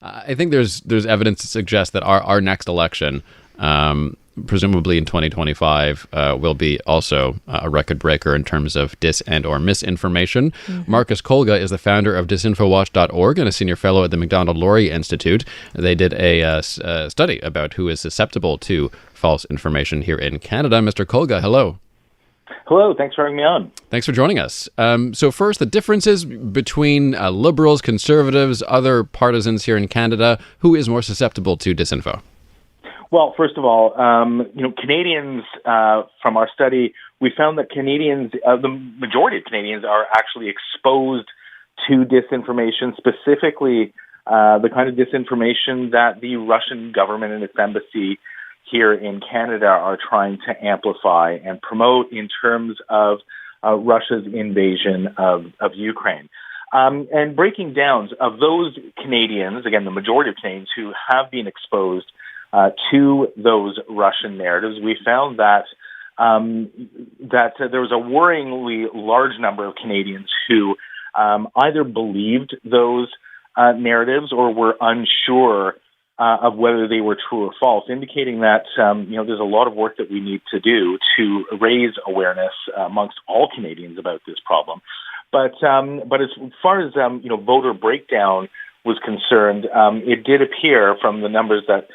I think there's evidence to suggest that our next election, presumably in 2025, will be also a record breaker in terms of dis and or misinformation. Mm-hmm. Marcus Kolga is the founder of disinfowatch.org and a senior fellow at the Macdonald-Laurier Institute. They did a study about who is susceptible to false information here in Canada. Mr. Kolga, hello. Hello, thanks for having me on. Thanks for joining us. So first, the differences between Liberals, Conservatives, other partisans here in Canada. Who is more susceptible to disinfo? Well, first of all, Canadians, from our study, we found that Canadians, the majority of Canadians are actually exposed to disinformation, specifically the kind of disinformation that the Russian government and its embassy here in Canada are trying to amplify and promote in terms of Russia's invasion of Ukraine. And breaking down of those Canadians, again, the majority of Canadians who have been exposed to those Russian narratives, we found that there was a worryingly large number of Canadians who either believed those narratives or were unsure of whether they were true or false, indicating that there's a lot of work that we need to do to raise awareness amongst all Canadians about this problem. But as far as voter breakdown was concerned, it did appear from the numbers that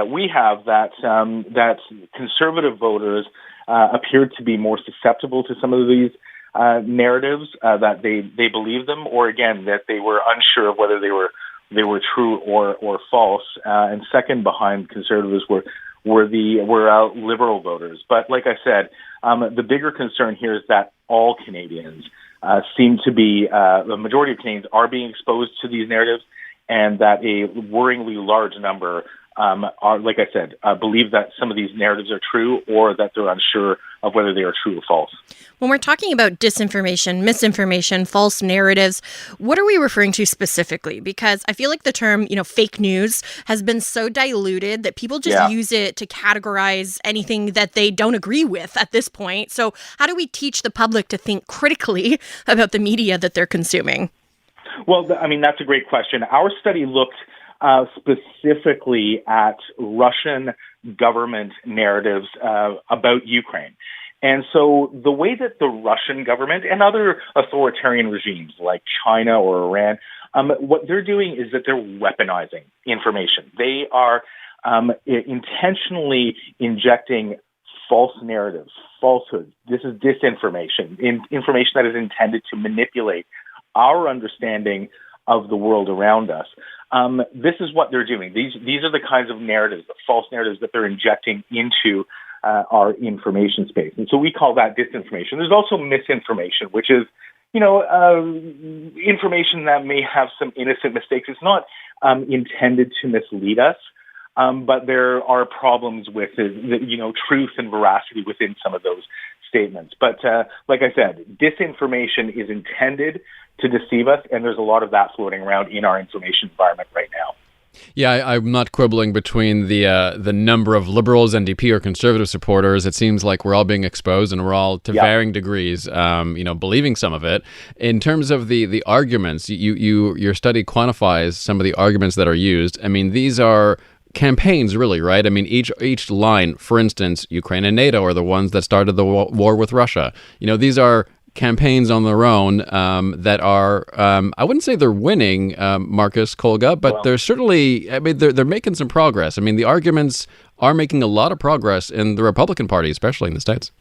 we have that conservative voters appeared to be more susceptible to some of these narratives, that they believed them, or again that they were unsure of whether they were true or false. And second behind conservatives were liberal voters. But like I said, the bigger concern here is that all Canadians seem to be, the majority of Canadians are being exposed to these narratives, and that a worryingly large number are, like I said, believe that some of these narratives are true or that they're unsure of whether they are true or false. When we're talking about disinformation, misinformation, false narratives, what are we referring to specifically? Because I feel like the term, fake news has been so diluted that people just use it to categorize anything that they don't agree with at this point. So how do we teach the public to think critically about the media that they're consuming? Well, that's a great question. Our study looked specifically at Russian government narratives about Ukraine. And so the way that the Russian government and other authoritarian regimes like China or Iran, what they're doing is that they're weaponizing information. They are intentionally injecting false narratives, falsehoods. This is disinformation, information that is intended to manipulate our understanding of the world around us. This is what they're doing. These are the kinds of narratives, the false narratives that they're injecting into our information space. And so we call that disinformation. There's also misinformation, which is, information that may have some innocent mistakes. It's not intended to mislead us, but there are problems with, truth and veracity within some of those statements. But like I said, disinformation is intended to deceive us, and there's a lot of that floating around in our information environment right now. Yeah, I'm not quibbling between the number of Liberals, NDP, or Conservative supporters. It seems like we're all being exposed, and we're all to varying degrees, believing some of it. In terms of the arguments, your study quantifies some of the arguments that are used. I mean, these are campaigns, really, right? I mean, each line, for instance, Ukraine and NATO are the ones that started the war with Russia. These are campaigns on their own that are, I wouldn't say they're winning, Marcus Kolga, but they're certainly, they're making some progress. I mean, the arguments are making a lot of progress in the Republican Party, especially in the States.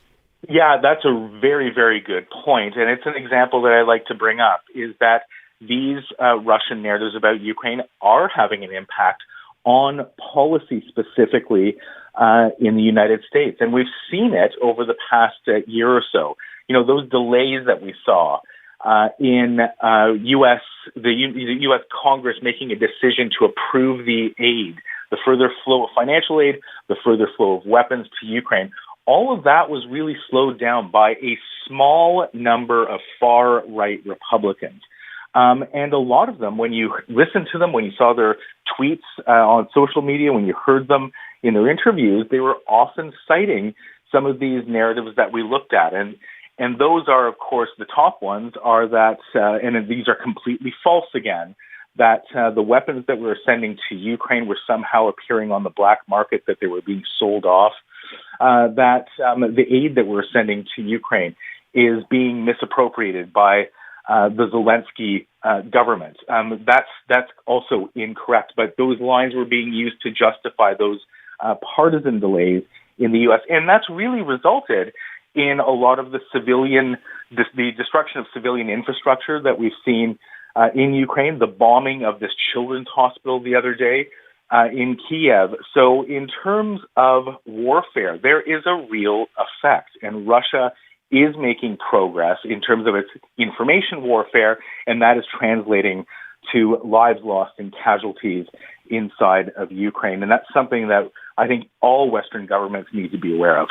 Yeah, that's a very, very good point. And it's an example that I like to bring up, is that these Russian narratives about Ukraine are having an impact on policy specifically in the United States. And we've seen it over the past year or so. Those delays that we saw in the U.S. Congress making a decision to approve the aid, the further flow of financial aid, the further flow of weapons to Ukraine, all of that was really slowed down by a small number of far-right Republicans. And a lot of them, when you listened to them, when you saw their tweets on social media, when you heard them in their interviews, they were often citing some of these narratives that we looked at. And those are, of course, the top ones are that, and these are completely false again, that the weapons that we were sending to Ukraine were somehow appearing on the black market, that they were being sold off, that the aid that we're sending to Ukraine is being misappropriated by the Zelensky government. That's also incorrect, but those lines were being used to justify those partisan delays in the U.S., and that's really resulted in a lot of the destruction of civilian infrastructure that we've seen in Ukraine, the bombing of this children's hospital the other day in Kiev. So in terms of warfare, there is a real effect, and Russia is making progress in terms of its information warfare, and that is translating to lives lost and casualties inside of Ukraine. And that's something that I think all Western governments need to be aware of.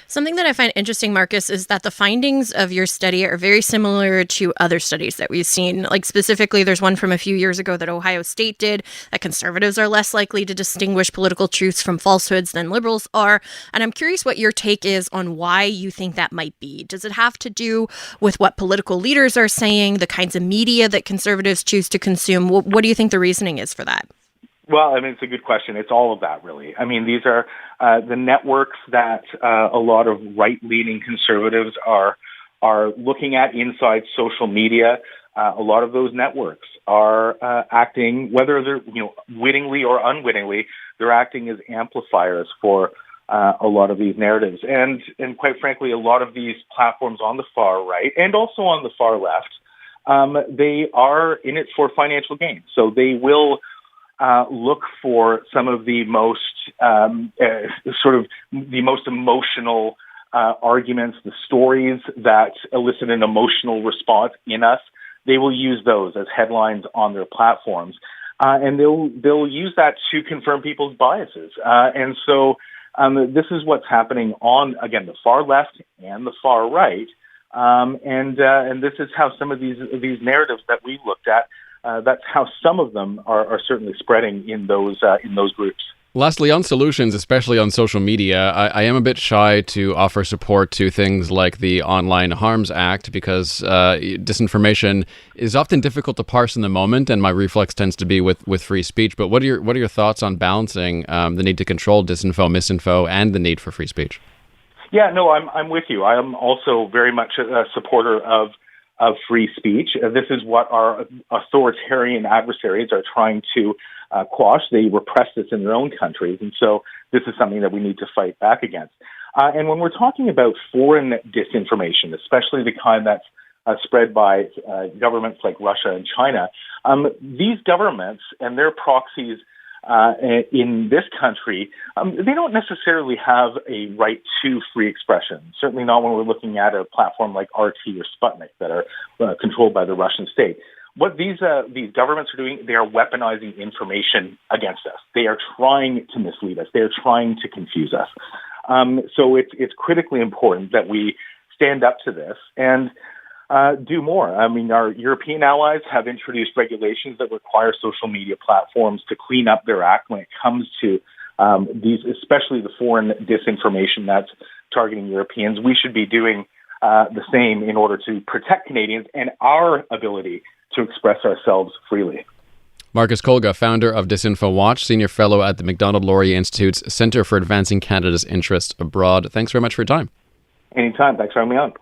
Something that I find interesting, Marcus, is that the findings of your study are very similar to other studies that we've seen. Like specifically, there's one from a few years ago that Ohio State did, that conservatives are less likely to distinguish political truths from falsehoods than liberals are. And I'm curious what your take is on why you think that might be. Does it have to do with what political leaders are saying, the kinds of media that conservatives choose to consume? What do you think the reasoning is for that? Well, I mean, it's a good question. It's all of that, really. I mean, these are the networks that a lot of right-leaning conservatives are looking at inside social media. A lot of those networks are acting, whether they're wittingly or unwittingly, they're acting as amplifiers for a lot of these narratives. And quite frankly, a lot of these platforms on the far right and also on the far left, they are in it for financial gain. So they will look for some of the most the most emotional arguments, the stories that elicit an emotional response in us. They will use those as headlines on their platforms, and they'll use that to confirm people's biases. And so this is what's happening on, again, the far left and the far right. And this is how some of these narratives that we looked at. That's how some of them are certainly spreading in those groups. Lastly, on solutions, especially on social media, I am a bit shy to offer support to things like the Online Harms Act because disinformation is often difficult to parse in the moment, and my reflex tends to be with free speech. But what are your thoughts on balancing the need to control disinfo, misinfo, and the need for free speech? Yeah, no, I'm with you. I am also very much a supporter of free speech. This is what our authoritarian adversaries are trying to quash. They repress this in their own countries, and so this is something that we need to fight back against. And when we're talking about foreign disinformation, especially the kind that's spread by governments like Russia and China, these governments and their proxies in this country, they don't necessarily have a right to free expression. Certainly not when we're looking at a platform like RT or Sputnik that are controlled by the Russian state. What these governments are doing, they are weaponizing information against us. They are trying to mislead us. They are trying to confuse us. So it's critically important that we stand up to this and do more. I mean, our European allies have introduced regulations that require social media platforms to clean up their act when it comes to these, especially the foreign disinformation that's targeting Europeans. We should be doing the same in order to protect Canadians and our ability to express ourselves freely. Marcus Kolga, founder of Disinfo Watch, senior fellow at the Macdonald-Laurier Institute's Centre for Advancing Canada's Interests Abroad. Thanks very much for your time. Anytime. Thanks for having me on.